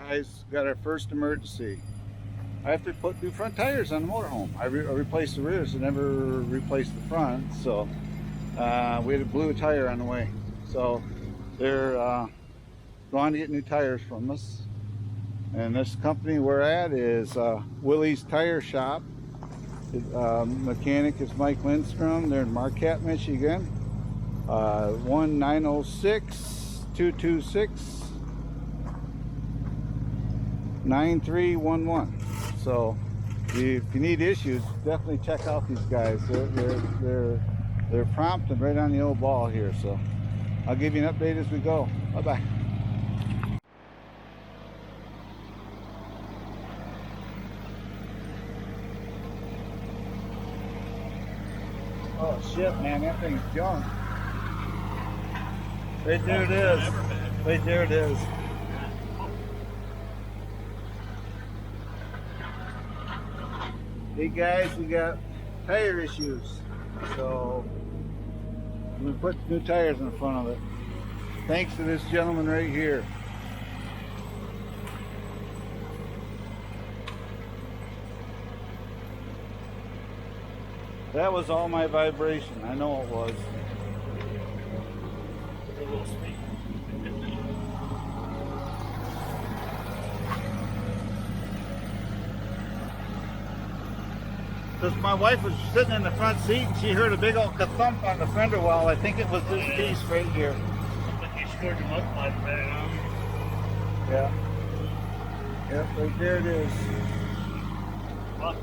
guys, got our first emergency. I have to put new front tires on the motorhome. I replaced the rears and never replaced the front, so we had a blew tire on the way. So they're going to get new tires from us. And this company we're at is Willie's Tire Shop. Mechanic is Mike Lindstrom. They're in Marquette, Michigan. 1-906-226-9311. So if you need issues, definitely check out these guys. They're prompt and right on the old ball here. So I'll give you an update as we go. Bye bye. Oh shit, man, that thing's junk. Right there it is. Right there it is. Hey guys, we got tire issues. So we put new tires in front of it. Thanks to this gentleman right here. That was all my vibration. I know it was. Because my wife was sitting in the front seat and she heard a big old thump on the fender well. I think it was this piece right here. Like you scored your mud flat back. Yeah. Yep, right there it is. Huh?